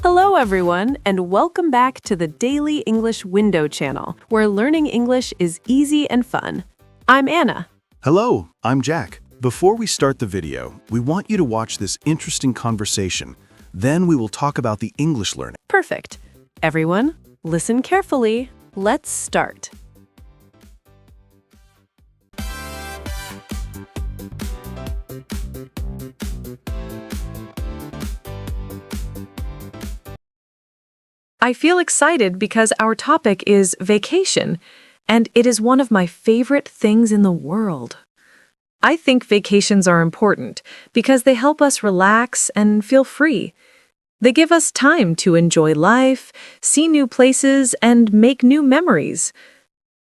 Hello, everyone, and welcome back to the Daily English Window channel, where learning English is easy and fun. I'm Anna. Hello, I'm Jack. Before we start the video, we want you to watch this interesting conversation. Then we will talk about the English learning. Perfect. Everyone, listen carefully. Let's start. I feel excited because our topic is vacation, and it is one of my favorite things in the world. I think vacations are important because they help us relax and feel free. They give us time to enjoy life, see new places, and make new memories.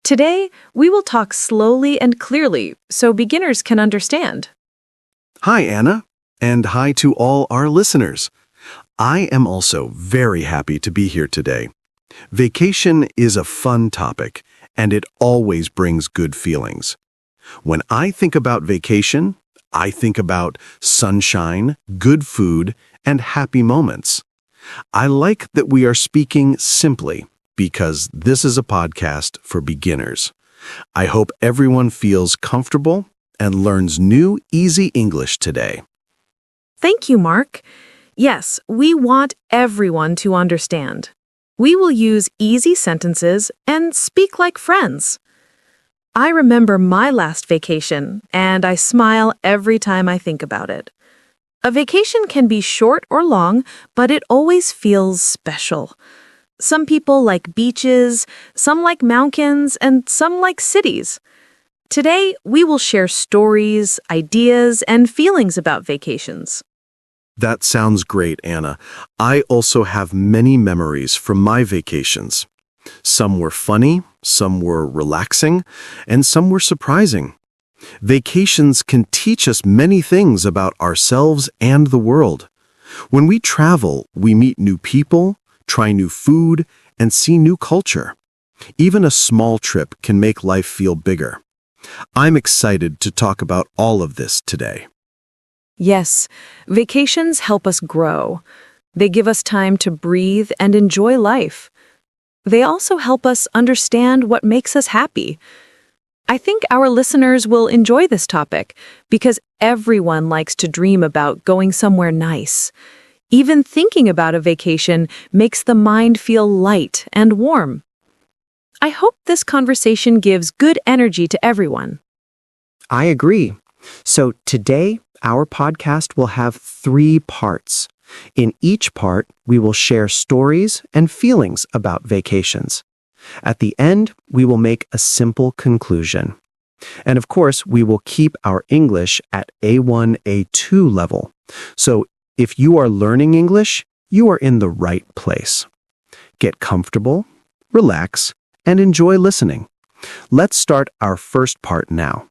Today, we will talk slowly and clearly so beginners can understand. Hi, Anna, and hi to all our listeners. I am also very happy to be here today. Vacation is a fun topic, and it always brings good feelings. When I think about vacation, I think about sunshine, good food, and happy moments. I like that we are speaking simply because this is a podcast for beginners. I hope everyone feels comfortable and learns new, easy English today. Thank you, Mark. Yes, we want everyone to understand. We will use easy sentences and speak like friends. I remember my last vacation, and I smile every time I think about it. A vacation can be short or long, but it always feels special. Some people like beaches, some like mountains, and some like cities. Today, we will share stories, ideas, and feelings about vacations. That sounds great, Anna. I also have many memories from my vacations. Some were funny, some were relaxing, and some were surprising. Vacations can teach us many things about ourselves and the world. When we travel, we meet new people, try new food, and see new culture. Even a small trip can make life feel bigger. I'm excited to talk about all of this today. Yes, vacations help us grow. They give us time to breathe and enjoy life. They also help us understand what makes us happy. I think our listeners will enjoy this topic because everyone likes to dream about going somewhere nice. Even thinking about a vacation makes the mind feel light and warm. I hope this conversation gives good energy to everyone. I agree. So today, our podcast will have 3 parts. In each part, we will share stories and feelings about vacations. At the end, we will make a simple conclusion. And of course, we will keep our English at A1, A2 level. So if you are learning English, you are in the right place. Get comfortable, relax, and enjoy listening. Let's start our first part now.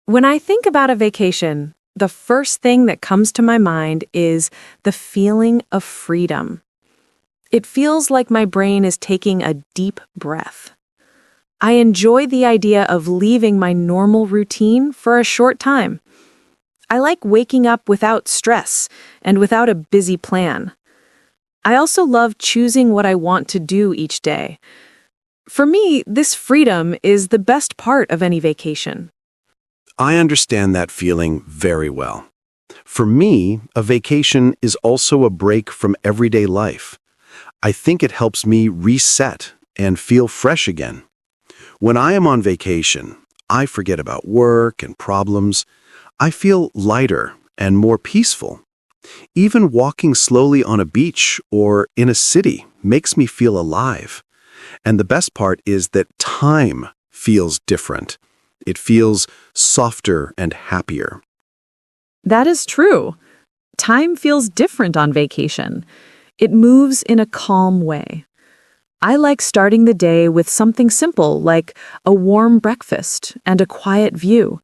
When I think about a vacation, the first thing that comes to my mind is the feeling of freedom. It feels like my brain is taking a deep breath. I enjoy the idea of leaving my normal routine for a short time. I like waking up without stress and without a busy plan. I also love choosing what I want to do each day. For me, this freedom is the best part of any vacation. I understand that feeling very well. For me, a vacation is also a break from everyday life. I think it helps me reset and feel fresh again. When I am on vacation, I forget about work and problems. I feel lighter and more peaceful. Even walking slowly on a beach or in a city makes me feel alive. And the best part is that time feels different. It feels softer and happier. That is true. Time feels different on vacation. It moves in a calm way. I like starting the day with something simple like a warm breakfast and a quiet view.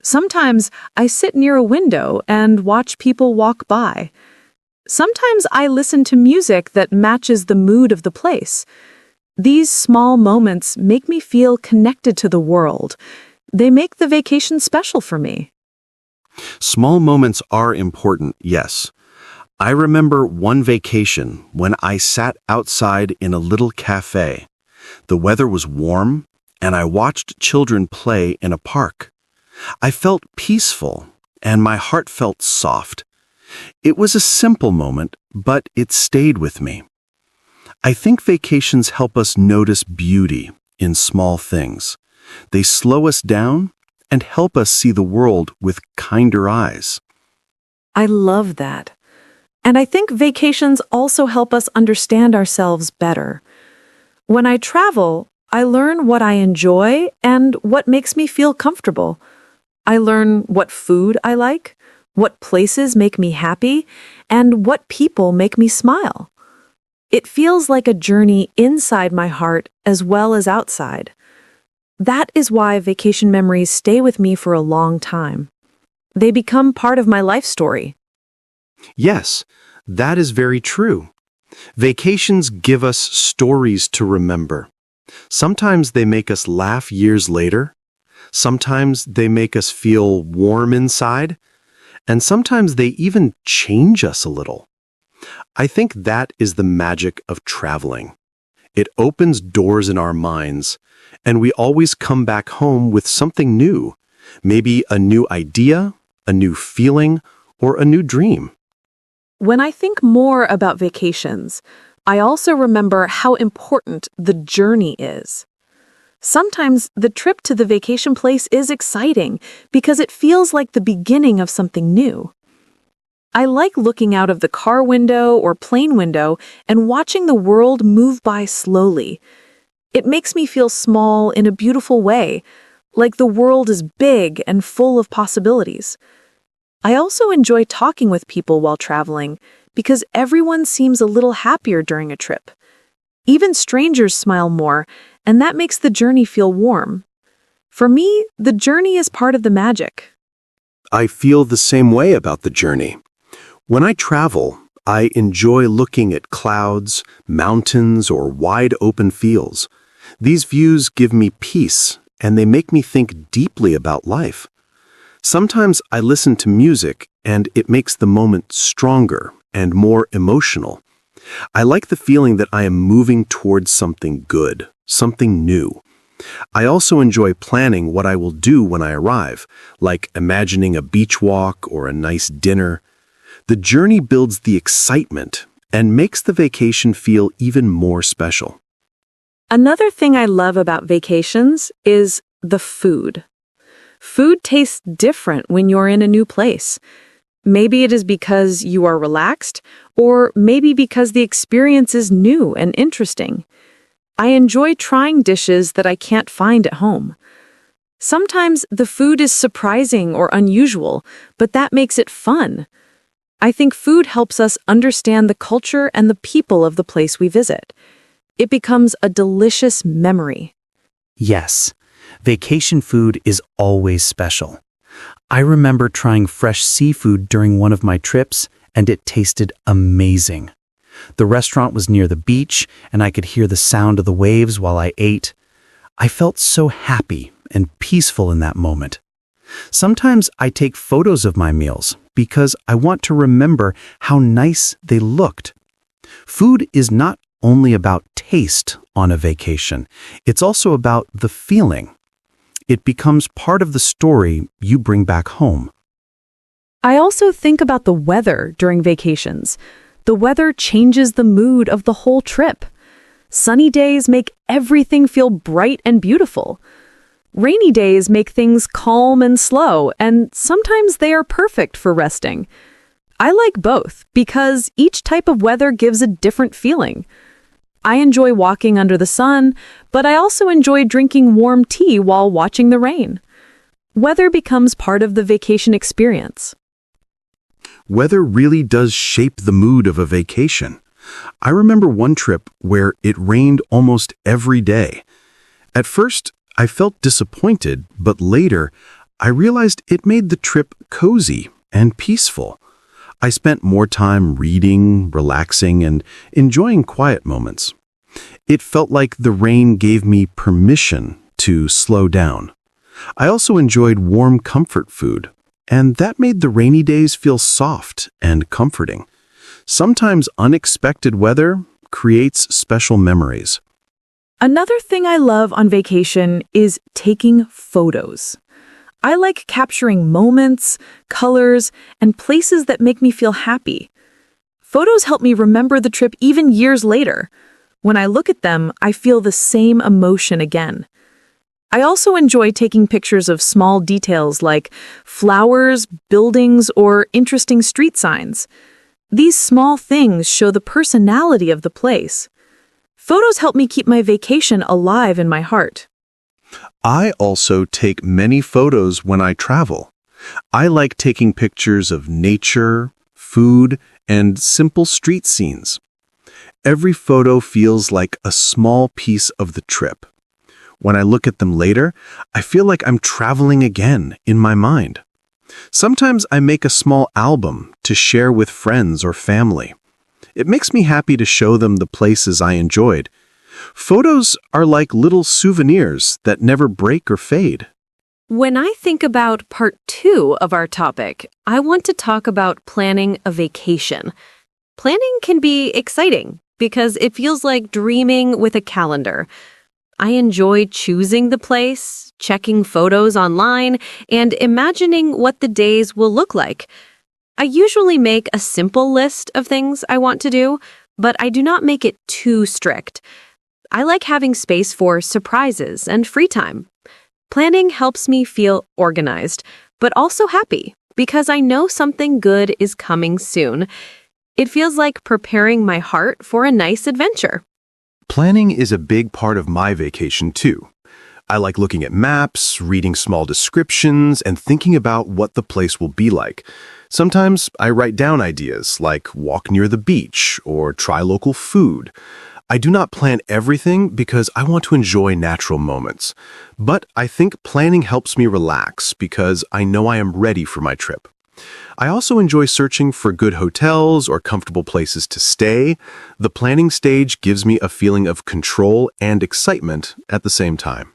Sometimes I sit near a window and watch people walk by. Sometimes I listen to music that matches the mood of the place. These small moments make me feel connected to the world. They make the vacation special for me. Small moments are important, yes. I remember one vacation when I sat outside in a little cafe. The weather was warm, and I watched children play in a park. I felt peaceful, and my heart felt soft. It was a simple moment, but it stayed with me. I think vacations help us notice beauty in small things. They slow us down and help us see the world with kinder eyes. I love that. And I think vacations also help us understand ourselves better. When I travel, I learn what I enjoy and what makes me feel comfortable. I learn what food I like, what places make me happy, and what people make me smile. It feels like a journey inside my heart as well as outside. That is why vacation memories stay with me for a long time. They become part of my life story. Yes, that is very true. Vacations give us stories to remember. Sometimes they make us laugh years later. Sometimes they make us feel warm inside. And sometimes they even change us a little. I think that is the magic of traveling. It opens doors in our minds, and we always come back home with something new, maybe a new idea, a new feeling, or a new dream. When I think more about vacations, I also remember how important the journey is. Sometimes the trip to the vacation place is exciting because it feels like the beginning of something new. I like looking out of the car window or plane window and watching the world move by slowly. It makes me feel small in a beautiful way, like the world is big and full of possibilities. I also enjoy talking with people while traveling because everyone seems a little happier during a trip. Even strangers smile more, and that makes the journey feel warm. For me, the journey is part of the magic. I feel the same way about the journey. When I travel, I enjoy looking at clouds, mountains, or wide open fields. These views give me peace, and they make me think deeply about life. Sometimes I listen to music, and it makes the moment stronger and more emotional. I like the feeling that I am moving towards something good, something new. I also enjoy planning what I will do when I arrive, like imagining a beach walk or a nice dinner. The journey builds the excitement and makes the vacation feel even more special. Another thing I love about vacations is the food. Food tastes different when you're in a new place. Maybe it is because you are relaxed, or maybe because the experience is new and interesting. I enjoy trying dishes that I can't find at home. Sometimes the food is surprising or unusual, but that makes it fun. I think food helps us understand the culture and the people of the place we visit. It becomes a delicious memory. Yes, vacation food is always special. I remember trying fresh seafood during one of my trips, and it tasted amazing. The restaurant was near the beach, and I could hear the sound of the waves while I ate. I felt so happy and peaceful in that moment. Sometimes I take photos of my meals because I want to remember how nice they looked. Food is not only about taste on a vacation, it's also about the feeling. It becomes part of the story you bring back home. I also think about the weather during vacations. The weather changes the mood of the whole trip. Sunny days make everything feel bright and beautiful. Rainy days make things calm and slow, and sometimes they are perfect for resting. I like both because each type of weather gives a different feeling. I enjoy walking under the sun, but I also enjoy drinking warm tea while watching the rain. Weather becomes part of the vacation experience. Weather really does shape the mood of a vacation. I remember one trip where it rained almost every day. At first, I felt disappointed, but later, I realized it made the trip cozy and peaceful. I spent more time reading, relaxing, and enjoying quiet moments. It felt like the rain gave me permission to slow down. I also enjoyed warm comfort food, and that made the rainy days feel soft and comforting. Sometimes unexpected weather creates special memories. Another thing I love on vacation is taking photos. I like capturing moments, colors, and places that make me feel happy. Photos help me remember the trip even years later. When I look at them, I feel the same emotion again. I also enjoy taking pictures of small details like flowers, buildings, or interesting street signs. These small things show the personality of the place. Photos help me keep my vacation alive in my heart. I also take many photos when I travel. I like taking pictures of nature, food, and simple street scenes. Every photo feels like a small piece of the trip. When I look at them later, I feel like I'm traveling again in my mind. Sometimes I make a small album to share with friends or family. It makes me happy to show them the places I enjoyed. Photos are like little souvenirs that never break or fade. When I think about part 2 of our topic, I want to talk about planning a vacation. Planning can be exciting because it feels like dreaming with a calendar. I enjoy choosing the place, checking photos online, and imagining what the days will look like. I usually make a simple list of things I want to do, but I do not make it too strict. I like having space for surprises and free time. Planning helps me feel organized, but also happy because I know something good is coming soon. It feels like preparing my heart for a nice adventure. Planning is a big part of my vacation too. I like looking at maps, reading small descriptions, and thinking about what the place will be like. Sometimes I write down ideas like walk near the beach or try local food. I do not plan everything because I want to enjoy natural moments. But I think planning helps me relax because I know I am ready for my trip. I also enjoy searching for good hotels or comfortable places to stay. The planning stage gives me a feeling of control and excitement at the same time.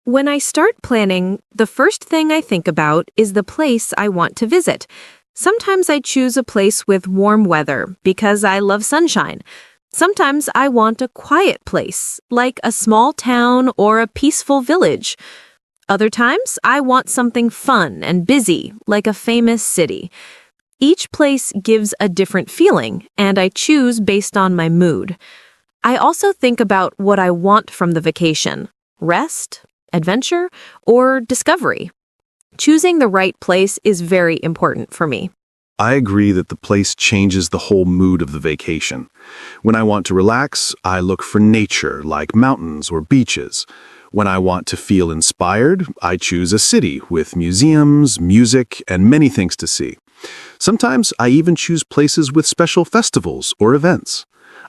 When I start planning, the first thing I think about is the place I want to visit. Sometimes I choose a place with warm weather because I love sunshine. Sometimes I want a quiet place, like a small town or a peaceful village. Other times, I want something fun and busy, like a famous city. Each place gives a different feeling, and I choose based on my mood. I also think about what I want from the vacation: rest, adventure, or discovery. Choosing the right place is very important for me. I agree that the place changes the whole mood of the vacation. When I want to relax, I look for nature, like mountains or beaches. When I want to feel inspired, I choose a city with museums, music, and many things to see. Sometimes I even choose places with special festivals or events.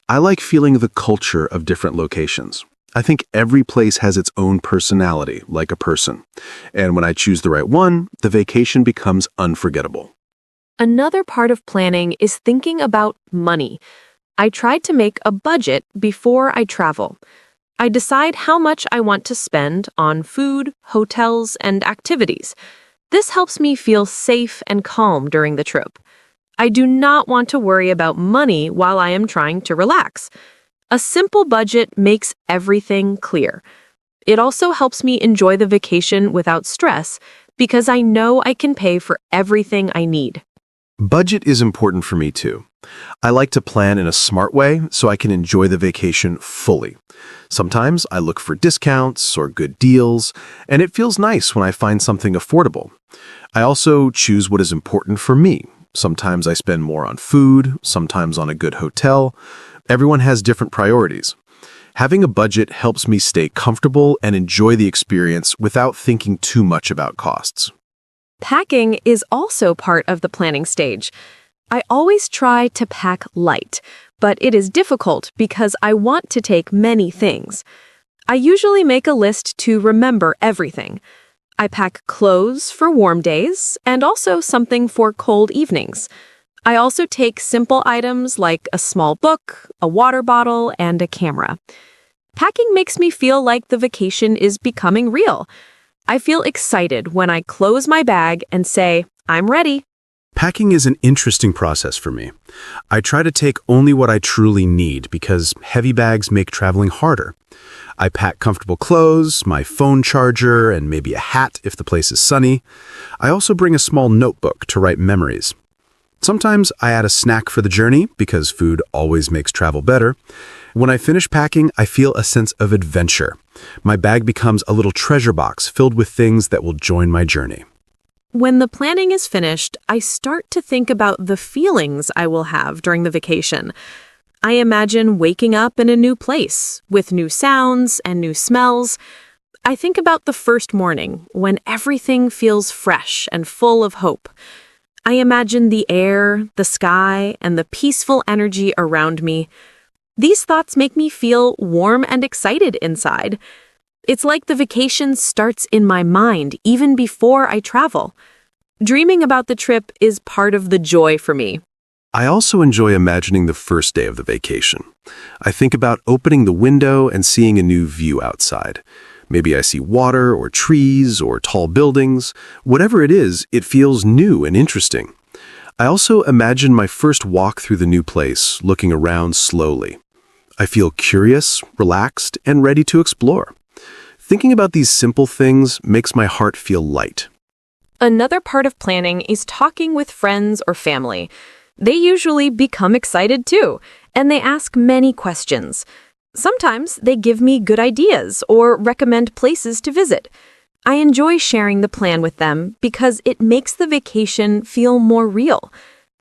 I like feeling the culture of different locations. I think every place has its own personality, like a person. And when I choose the right one, the vacation becomes unforgettable. Another part of planning is thinking about money. I try to make a budget before I travel. I decide how much I want to spend on food, hotels, and activities. This helps me feel safe and calm during the trip. I do not want to worry about money while I am trying to relax. A simple budget makes everything clear. It also helps me enjoy the vacation without stress because I know I can pay for everything I need. Budget is important for me too. I like to plan in a smart way so I can enjoy the vacation fully. Sometimes I look for discounts or good deals, and it feels nice when I find something affordable. I also choose what is important for me. Sometimes I spend more on food, sometimes on a good hotel. Everyone has different priorities. Having a budget helps me stay comfortable and enjoy the experience without thinking too much about costs. Packing is also part of the planning stage. I always try to pack light, but it is difficult because I want to take many things. I usually make a list to remember everything. I pack clothes for warm days and also something for cold evenings. I also take simple items like a small book, a water bottle, and a camera. Packing makes me feel like the vacation is becoming real. I feel excited when I close my bag and say, I'm ready. Packing is an interesting process for me. I try to take only what I truly need because heavy bags make traveling harder. I pack comfortable clothes, my phone charger, and maybe a hat if the place is sunny. I also bring a small notebook to write memories. Sometimes I add a snack for the journey because food always makes travel better. When I finish packing, I feel a sense of adventure. My bag becomes a little treasure box filled with things that will join my journey. When the planning is finished, I start to think about the feelings I will have during the vacation. I imagine waking up in a new place with new sounds and new smells. I think about the first morning when everything feels fresh and full of hope. I imagine the air, the sky, and the peaceful energy around me. These thoughts make me feel warm and excited inside. It's like the vacation starts in my mind even before I travel. Dreaming about the trip is part of the joy for me. I also enjoy imagining the first day of the vacation. I think about opening the window and seeing a new view outside. Maybe I see water or trees or tall buildings. Whatever it is, it feels new and interesting. I also imagine my first walk through the new place, looking around slowly. I feel curious, relaxed, and ready to explore. Thinking about these simple things makes my heart feel light. Another part of planning is talking with friends or family. They usually become excited too, and they ask many questions. Sometimes they give me good ideas or recommend places to visit. I enjoy sharing the plan with them because it makes the vacation feel more real.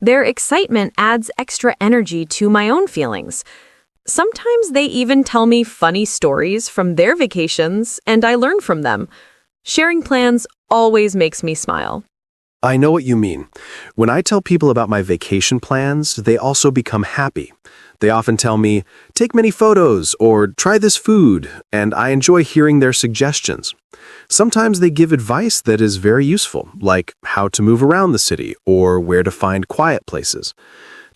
Their excitement adds extra energy to my own feelings. Sometimes they even tell me funny stories from their vacations, and I learn from them. Sharing plans always makes me smile. I know what you mean. When I tell people about my vacation plans, they also become happy. They often tell me, take many photos or try this food, and I enjoy hearing their suggestions. Sometimes they give advice that is very useful, like how to move around the city or where to find quiet places.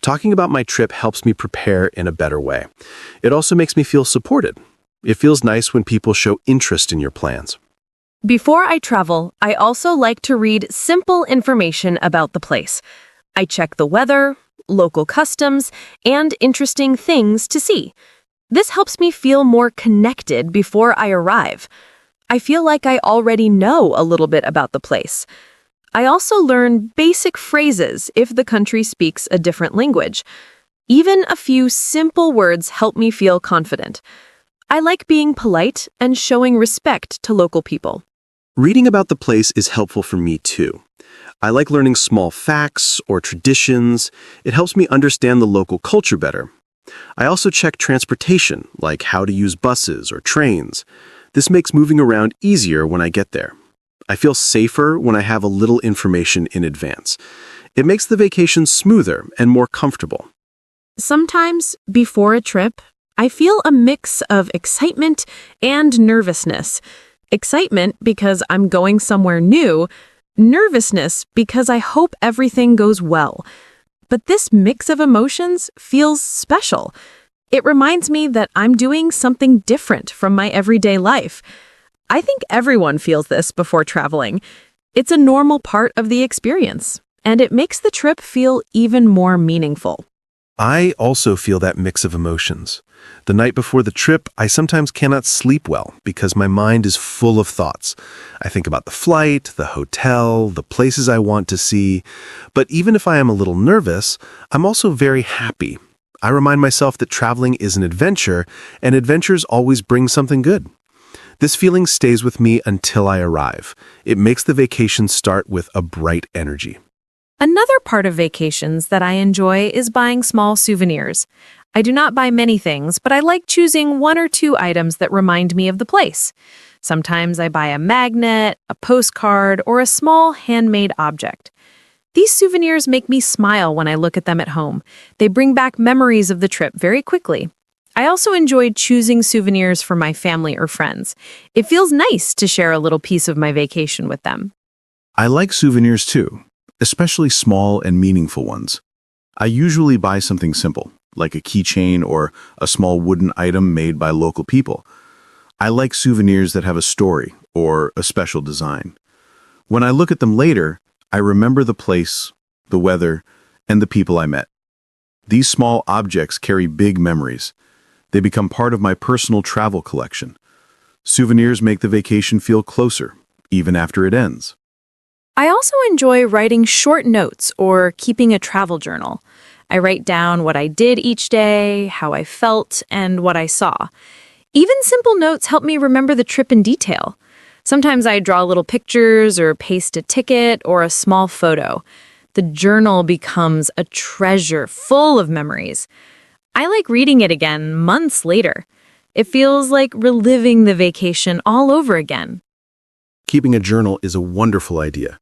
Talking about my trip helps me prepare in a better way. It also makes me feel supported. It feels nice when people show interest in your plans. Before I travel, I also like to read simple information about the place. I check the weather, local customs, and interesting things to see. This helps me feel more connected before I arrive. I feel like I already know a little bit about the place. I also learn basic phrases if the country speaks a different language. Even a few simple words help me feel confident. I like being polite and showing respect to local people. Reading about the place is helpful for me too. I like learning small facts or traditions. It helps me understand the local culture better. I also check transportation, like how to use buses or trains. This makes moving around easier when I get there. I feel safer when I have a little information in advance. It makes the vacation smoother and more comfortable. Sometimes, before a trip, I feel a mix of excitement and nervousness. Excitement because I'm going somewhere new, nervousness because I hope everything goes well. But this mix of emotions feels special. It reminds me that I'm doing something different from my everyday life. I think everyone feels this before traveling. It's a normal part of the experience, and it makes the trip feel even more meaningful. I also feel that mix of emotions. The night before the trip, I sometimes cannot sleep well because my mind is full of thoughts. I think about the flight, the hotel, the places I want to see. But even if I am a little nervous, I'm also very happy. I remind myself that traveling is an adventure, and adventures always bring something good. This feeling stays with me until I arrive. It makes the vacation start with a bright energy. Another part of vacations that I enjoy is buying small souvenirs. I do not buy many things, but I like choosing one or two items that remind me of the place. Sometimes I buy a magnet, a postcard, or a small handmade object. These souvenirs make me smile when I look at them at home. They bring back memories of the trip very quickly. I also enjoyed choosing souvenirs for my family or friends. It feels nice to share a little piece of my vacation with them. I like souvenirs too, especially small and meaningful ones. I usually buy something simple, like a keychain or a small wooden item made by local people. I like souvenirs that have a story or a special design. When I look at them later, I remember the place the weather, and the people I met. These small objects carry big memories. They become part of my personal travel collection. Souvenirs make the vacation feel closer, even after it ends. I also enjoy writing short notes or keeping a travel journal. I write down what I did each day, how I felt, and what I saw. Even simple notes help me remember the trip in detail. Sometimes I draw little pictures or paste a ticket or a small photo. The journal becomes a treasure full of memories. I like reading it again months later. It feels like reliving the vacation all over again. Keeping a journal is a wonderful idea.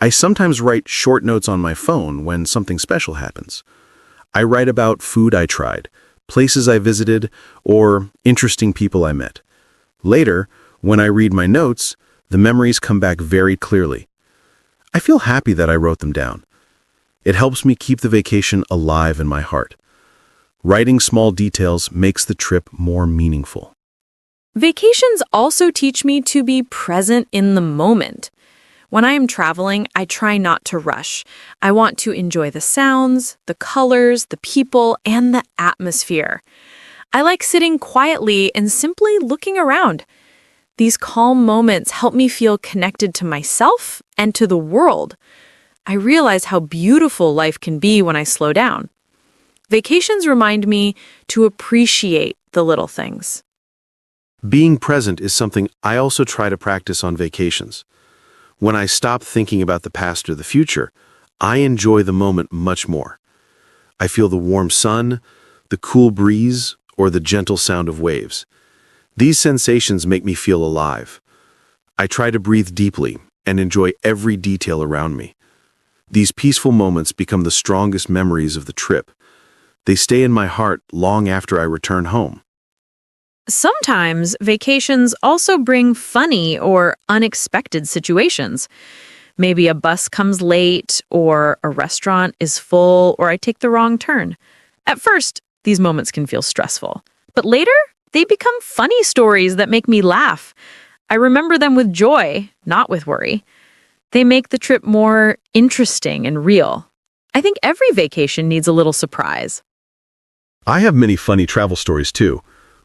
I sometimes write short notes on my phone when something special happens. I write about food I tried, places I visited, or interesting people I met. Later, when I read my notes, the memories come back very clearly. I feel happy that I wrote them down. It helps me keep the vacation alive in my heart. Writing small details makes the trip more meaningful. Vacations also teach me to be present in the moment. When I am traveling, I try not to rush. I want to enjoy the sounds, the colors, the people, and the atmosphere. I like sitting quietly and simply looking around. These calm moments help me feel connected to myself and to the world. I realize how beautiful life can be when I slow down. Vacations remind me to appreciate the little things. Being present is something I also try to practice on vacations. When I stop thinking about the past or the future, I enjoy the moment much more. I feel the warm sun, the cool breeze, or the gentle sound of waves. These sensations make me feel alive. I try to breathe deeply and enjoy every detail around me. These peaceful moments become the strongest memories of the trip. They stay in my heart long after I return home. Sometimes vacations also bring funny or unexpected situations. Maybe a bus comes late, or a restaurant is full, or I take the wrong turn. At first, these moments can feel stressful, but later, they become funny stories that make me laugh. I remember them with joy, not with worry. They make the trip more interesting and real. I think every vacation needs a little surprise. I have many funny travel stories too.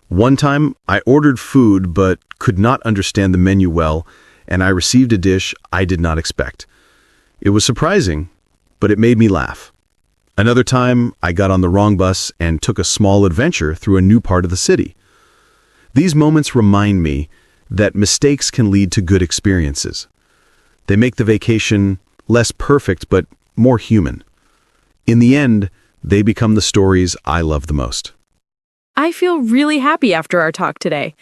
One time, I ordered food but could not understand the menu well, and I received a dish I did not expect. It was surprising, but it made me laugh. Another time, I got on the wrong bus and took a small adventure through a new part of the city. These moments remind me that mistakes can lead to good experiences. They make the vacation less perfect but more human. In the end, they become the stories I love the most. I feel really happy after our talk today.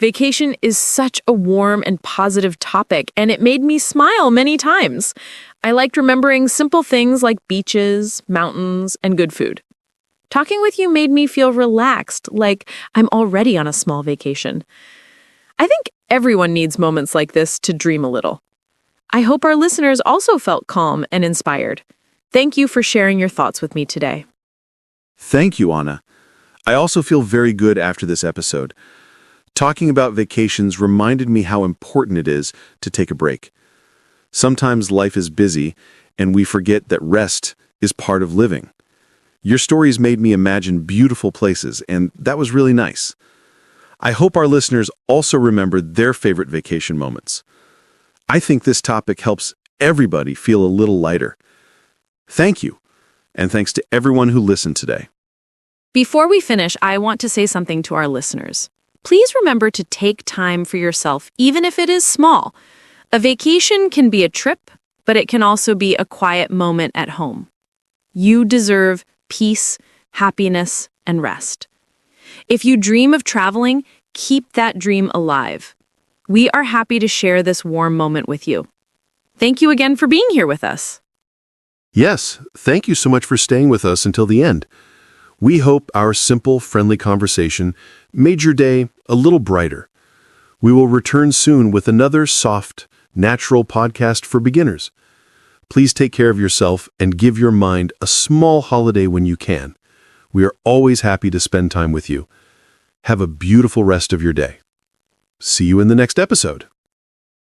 Vacation is such a warm and positive topic, and it made me smile many times. I liked remembering simple things like beaches, mountains, and good food. Talking with you made me feel relaxed, like I'm already on a small vacation. I think everyone needs moments like this to dream a little. I hope our listeners also felt calm and inspired. Thank you for sharing your thoughts with me today. Thank you, Anna. I also feel very good after this episode. Talking about vacations reminded me how important it is to take a break. Sometimes life is busy, and we forget that rest is part of living. Your stories made me imagine beautiful places, and that was really nice. I hope our listeners also remembered their favorite vacation moments. I think this topic helps everybody feel a little lighter. Thank you, and thanks to everyone who listened today. Before we finish, I want to say something to our listeners. Please remember to take time for yourself, even if it is small. A vacation can be a trip, but it can also be a quiet moment at home. You deserve peace, happiness, and rest. If you dream of traveling, keep that dream alive. We are happy to share this warm moment with you. Thank you again for being here with us. Yes, thank you so much for staying with us until the end. We hope our simple, friendly conversation made your day a little brighter. We will return soon with another soft, natural podcast for beginners. Please take care of yourself and give your mind a small holiday when you can. We are always happy to spend time with you. Have a beautiful rest of your day. See you in the next episode.